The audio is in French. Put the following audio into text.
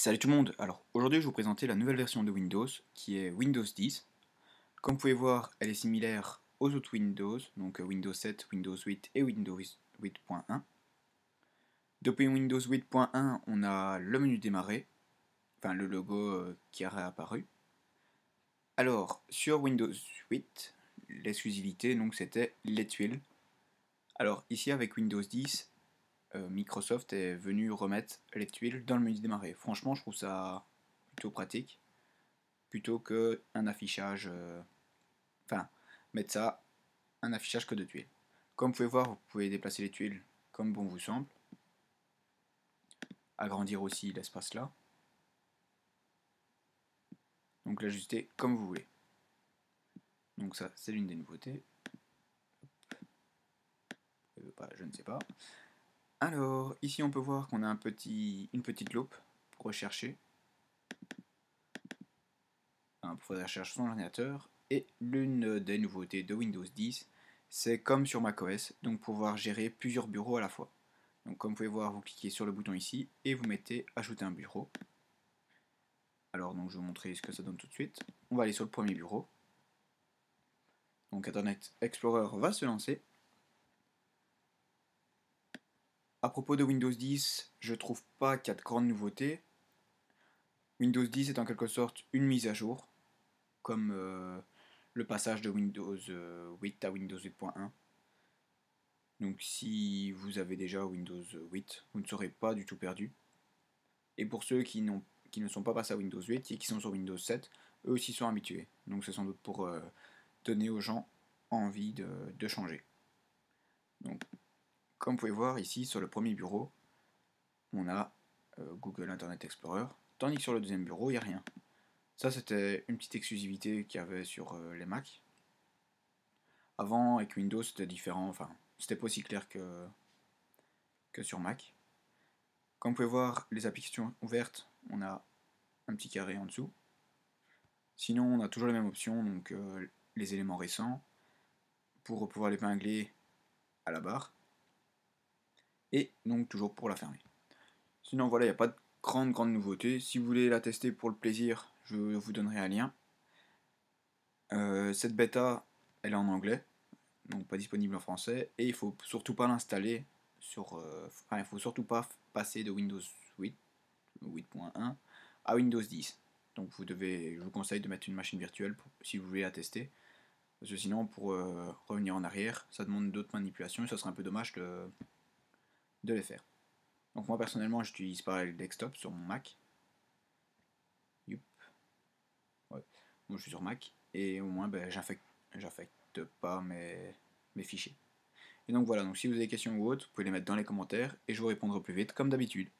Salut tout le monde. Alors aujourd'hui je vais vous présenter la nouvelle version de Windows qui est Windows 10. Comme vous pouvez voir, elle est similaire aux autres Windows, donc Windows 7, Windows 8 et Windows 8.1. Depuis Windows 8.1, on a le menu démarrer, enfin le logo qui a réapparu. Alors sur Windows 8, l'exclusivité donc c'était les tuiles. Alors ici avec Windows 10, Microsoft est venu remettre les tuiles dans le menu démarrer. Franchement, je trouve ça plutôt pratique, plutôt que un affichage, enfin, mettre ça, un affichage que de tuiles. Comme vous pouvez voir, vous pouvez déplacer les tuiles comme bon vous semble, agrandir aussi l'espace là, donc l'ajuster comme vous voulez. Donc ça, c'est l'une des nouveautés. Je ne sais pas. Alors, ici on peut voir qu'on a une petite loupe pour rechercher. Pour faire des recherches sur l'ordinateur. Et l'une des nouveautés de Windows 10, c'est comme sur macOS, donc pouvoir gérer plusieurs bureaux à la fois. Donc comme vous pouvez voir, vous cliquez sur le bouton ici et vous mettez ajouter un bureau. Alors donc je vais vous montrer ce que ça donne tout de suite. On va aller sur le premier bureau. Donc Internet Explorer va se lancer. À propos de Windows 10, je trouve pas qu'il y a de grandes nouveautés. Windows 10 est en quelque sorte une mise à jour, comme le passage de Windows 8 à Windows 8.1. Donc si vous avez déjà Windows 8, vous ne serez pas du tout perdu. Et pour ceux qui ne sont pas passés à Windows 8 et qui sont sur Windows 7, eux aussi sont habitués. Donc c'est sans doute pour donner aux gens envie de changer. Donc comme vous pouvez voir ici sur le premier bureau, on a Google Internet Explorer, tandis que sur le deuxième bureau, il n'y a rien. Ça c'était une petite exclusivité qu'il y avait sur les Mac. Avant avec Windows c'était différent, enfin c'était pas aussi clair que sur Mac. Comme vous pouvez voir, les applications ouvertes, on a un petit carré en dessous. Sinon, on a toujours les mêmes options, donc les éléments récents, pour pouvoir l'épingler à la barre, et donc toujours pour la fermer. Sinon, voilà, il n'y a pas de grande nouveauté. Si vous voulez la tester pour le plaisir, je vous donnerai un lien. Cette bêta, elle est en anglais, donc pas disponible en français, et il faut surtout pas l'installer il faut surtout pas passer de Windows 8 8.1 à Windows 10. Donc je vous conseille de mettre une machine virtuelle si vous voulez la tester. Parce que sinon, pour revenir en arrière, ça demande d'autres manipulations et ça serait un peu dommage de les faire. Donc moi personnellement, j'utilise pareil le desktop sur mon Mac. Youp. Ouais. Moi je suis sur Mac et au moins j'affecte pas mes fichiers. Et donc voilà, donc si vous avez des questions ou autres, vous pouvez les mettre dans les commentaires et je vous répondrai au plus vite comme d'habitude.